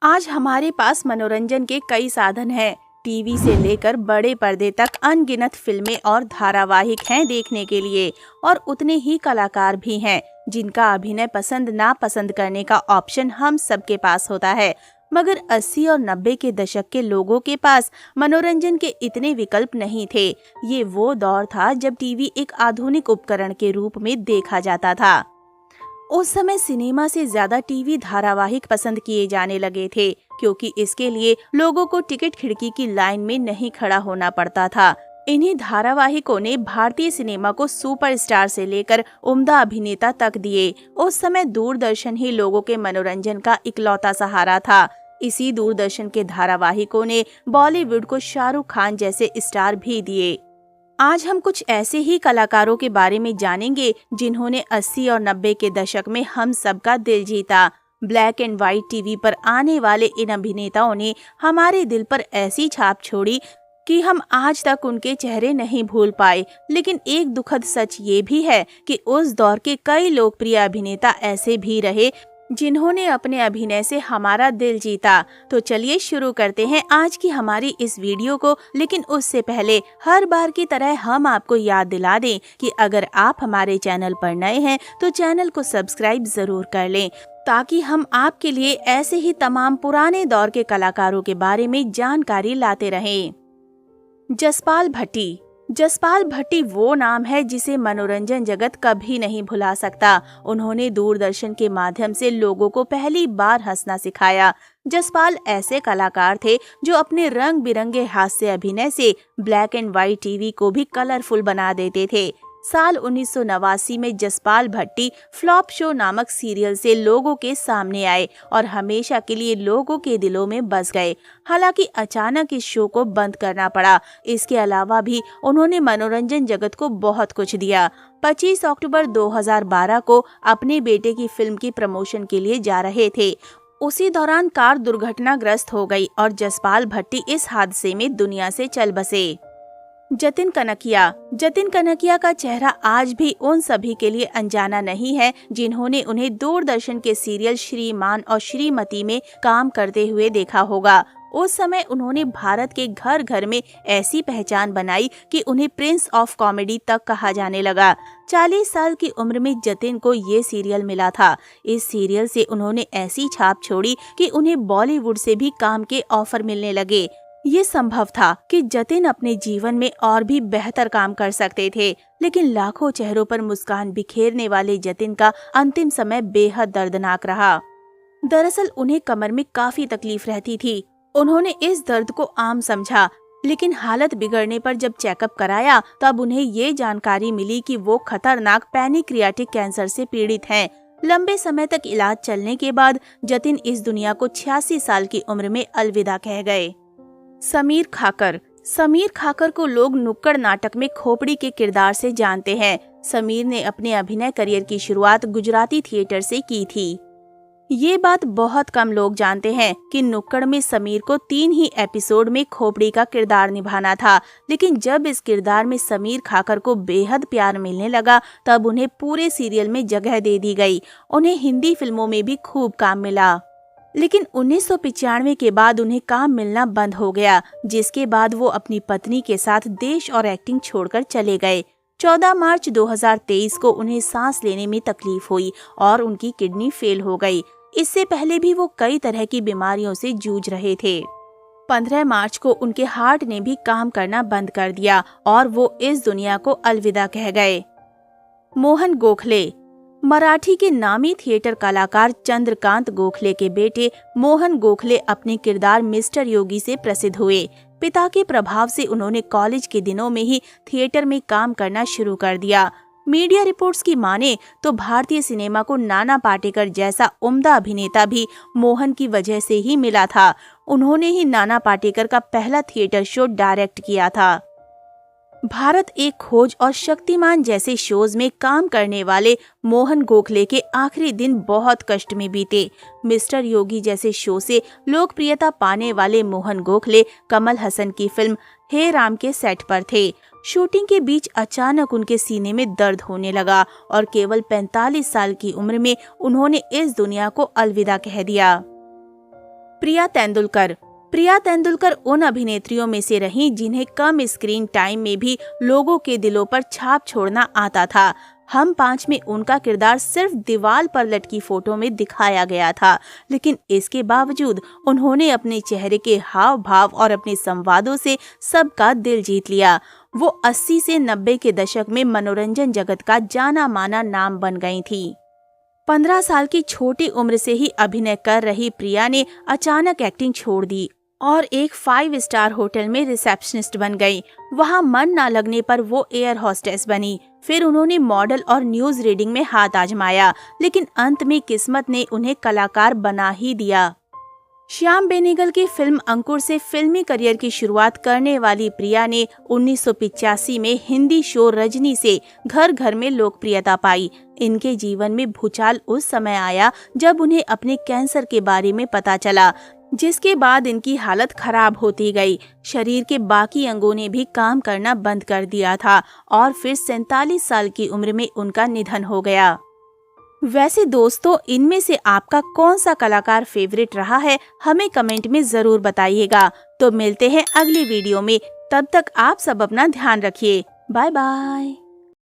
आज हमारे पास मनोरंजन के कई साधन हैं। टीवी से लेकर बड़े पर्दे तक अनगिनत फिल्में और धारावाहिक हैं देखने के लिए, और उतने ही कलाकार भी हैं जिनका अभिनय पसंद ना पसंद करने का ऑप्शन हम सबके पास होता है। मगर 80 और 90 के दशक के लोगों के पास मनोरंजन के इतने विकल्प नहीं थे। ये वो दौर था जब टीवी एक आधुनिक उपकरण के रूप में देखा जाता था। उस समय सिनेमा से ज्यादा टीवी धारावाहिक पसंद किए जाने लगे थे, क्योंकि इसके लिए लोगों को टिकट खिड़की की लाइन में नहीं खड़ा होना पड़ता था। इन्हीं धारावाहिकों ने भारतीय सिनेमा को सुपरस्टार से लेकर उम्दा अभिनेता तक दिए। उस समय दूरदर्शन ही लोगों के मनोरंजन का इकलौता सहारा था। इसी दूरदर्शन के धारावाहिकों ने बॉलीवुड को शाहरुख खान जैसे स्टार भी दिए। आज हम कुछ ऐसे ही कलाकारों के बारे में जानेंगे जिन्होंने 80 और 90 के दशक में हम सबका दिल जीता। ब्लैक एंड व्हाइट टीवी पर आने वाले इन अभिनेताओं ने हमारे दिल पर ऐसी छाप छोड़ी कि हम आज तक उनके चेहरे नहीं भूल पाए। लेकिन एक दुखद सच ये भी है कि उस दौर के कई लोकप्रिय अभिनेता ऐसे भी रहे जिन्होंने अपने अभिनय से हमारा दिल जीता। तो चलिए शुरू करते हैं आज की हमारी इस वीडियो को। लेकिन उससे पहले हर बार की तरह हम आपको याद दिला दें कि अगर आप हमारे चैनल पर नए हैं तो चैनल को सब्सक्राइब जरूर कर लें, ताकि हम आपके लिए ऐसे ही तमाम पुराने दौर के कलाकारों के बारे में जानकारी लाते रहें। जसपाल भट्टी। जसपाल भट्टी वो नाम है जिसे मनोरंजन जगत कभी नहीं भुला सकता। उन्होंने दूरदर्शन के माध्यम से लोगों को पहली बार हंसना सिखाया। जसपाल ऐसे कलाकार थे जो अपने रंग बिरंगे हास्य अभिनय से ब्लैक एंड व्हाइट टीवी को भी कलरफुल बना देते थे। साल 1989 में जसपाल भट्टी फ्लॉप शो नामक सीरियल से लोगों के सामने आए और हमेशा के लिए लोगों के दिलों में बस गए। हालांकि अचानक इस शो को बंद करना पड़ा। इसके अलावा भी उन्होंने मनोरंजन जगत को बहुत कुछ दिया। 25 अक्टूबर 2012 को अपने बेटे की फिल्म की प्रमोशन के लिए जा रहे थे। उसी दौरान कार दुर्घटनाग्रस्त हो गई और जसपाल भट्टी इस हादसे में दुनिया से चल बसे। जतिन कनकिया। जतिन कनकिया का चेहरा आज भी उन सभी के लिए अनजाना नहीं है जिन्होंने उन्हें दूरदर्शन के सीरियल श्रीमान और श्रीमती में काम करते हुए देखा होगा। उस समय उन्होंने भारत के घर घर में ऐसी पहचान बनाई कि उन्हें प्रिंस ऑफ कॉमेडी तक कहा जाने लगा। 40 साल की उम्र में जतिन को ये सीरियल मिला था। इस सीरियल से उन्होंने ऐसी छाप छोड़ी कि उन्हें बॉलीवुड से भी काम के ऑफर मिलने लगे। ये संभव था कि जतिन अपने जीवन में और भी बेहतर काम कर सकते थे, लेकिन लाखों चेहरों पर मुस्कान बिखेरने वाले जतिन का अंतिम समय बेहद दर्दनाक रहा। दरअसल उन्हें कमर में काफी तकलीफ रहती थी। उन्होंने इस दर्द को आम समझा, लेकिन हालत बिगड़ने पर जब चेकअप कराया तब उन्हें ये जानकारी मिली कि वो खतरनाक पैनिक्रियाटिक कैंसर से पीड़ित हैं। लंबे समय तक इलाज चलने के बाद जतिन इस दुनिया को 86 साल की उम्र में अलविदा कह गए। समीर खाकर। समीर खाकर को लोग नुक्कड़ नाटक में खोपड़ी के किरदार से जानते हैं। समीर ने अपने अभिनय करियर की शुरुआत गुजराती थिएटर से की थी। ये बात बहुत कम लोग जानते हैं कि नुक्कड़ में समीर को 3 ही एपिसोड में खोपड़ी का किरदार निभाना था। लेकिन जब इस किरदार में समीर खाकर को बेहद प्यार मिलने लगा तब उन्हें पूरे सीरियल में जगह दे दी गई। उन्हें हिंदी फिल्मों में भी खूब काम मिला। लेकिन 1995 के बाद उन्हें काम मिलना बंद हो गया, जिसके बाद वो अपनी पत्नी के साथ देश और एक्टिंग छोड़कर चले गए। 14 मार्च 2023 को उन्हें सांस लेने में तकलीफ हुई और उनकी किडनी फेल हो गई। इससे पहले भी वो कई तरह की बीमारियों से जूझ रहे थे। 15 मार्च को उनके हार्ट ने भी काम करना बंद कर दिया और वो इस दुनिया को अलविदा कह गए। मोहन गोखले। मराठी के नामी थिएटर कलाकार चंद्रकांत गोखले के बेटे मोहन गोखले अपने किरदार मिस्टर योगी से प्रसिद्ध हुए। पिता के प्रभाव से उन्होंने कॉलेज के दिनों में ही थिएटर में काम करना शुरू कर दिया। मीडिया रिपोर्ट्स की माने तो भारतीय सिनेमा को नाना पाटेकर जैसा उम्दा अभिनेता भी मोहन की वजह से ही मिला था। उन्होंने ही नाना पाटेकर का पहला थिएटर शो डायरेक्ट किया था। भारत एक खोज और शक्तिमान जैसे शोज में काम करने वाले मोहन गोखले के आखिरी दिन बहुत कष्ट में बीते। मिस्टर योगी जैसे शो से लोकप्रियता पाने वाले मोहन गोखले कमल हसन की फिल्म हे राम के सेट पर थे। शूटिंग के बीच अचानक उनके सीने में दर्द होने लगा और केवल 45 साल की उम्र में उन्होंने इस दुनिया को अलविदा कह दिया। प्रिया तेंदुलकर उन अभिनेत्रियों में से रहीं जिन्हें कम स्क्रीन टाइम में भी लोगों के दिलों पर छाप छोड़ना आता था। हम 5 में उनका किरदार सिर्फ दीवार पर लटकी फोटो में दिखाया गया था, लेकिन इसके बावजूद उन्होंने अपने चेहरे के हाव भाव और अपने संवादों से सबका दिल जीत लिया। वो 80 से 90 के दशक में मनोरंजन जगत का जाना माना नाम बन गई थी। 15 साल की छोटी उम्र से ही अभिनय कर रही प्रिया ने अचानक एक्टिंग छोड़ दी और एक 5 स्टार होटल में रिसेप्शनिस्ट बन गई। वहां मन ना लगने पर वो एयर होस्टेस बनी। फिर उन्होंने मॉडल और न्यूज रीडिंग में हाथ आजमाया, लेकिन अंत में किस्मत ने उन्हें कलाकार बना ही दिया। श्याम बेनेगल की फिल्म अंकुर से फिल्मी करियर की शुरुआत करने वाली प्रिया ने 1985 में हिंदी शो रजनी से घर घर में लोकप्रियता पाई। इनके जीवन में भूचाल उस समय आया जब उन्हें अपने कैंसर के बारे में पता चला, जिसके बाद इनकी हालत खराब होती गई। शरीर के बाकी अंगों ने भी काम करना बंद कर दिया था और फिर 47 साल की उम्र में उनका निधन हो गया। वैसे दोस्तों, इनमें से आपका कौन सा कलाकार फेवरेट रहा है, हमें कमेंट में जरूर बताइएगा। तो मिलते हैं अगली वीडियो में, तब तक आप सब अपना ध्यान रखिए। Bye bye.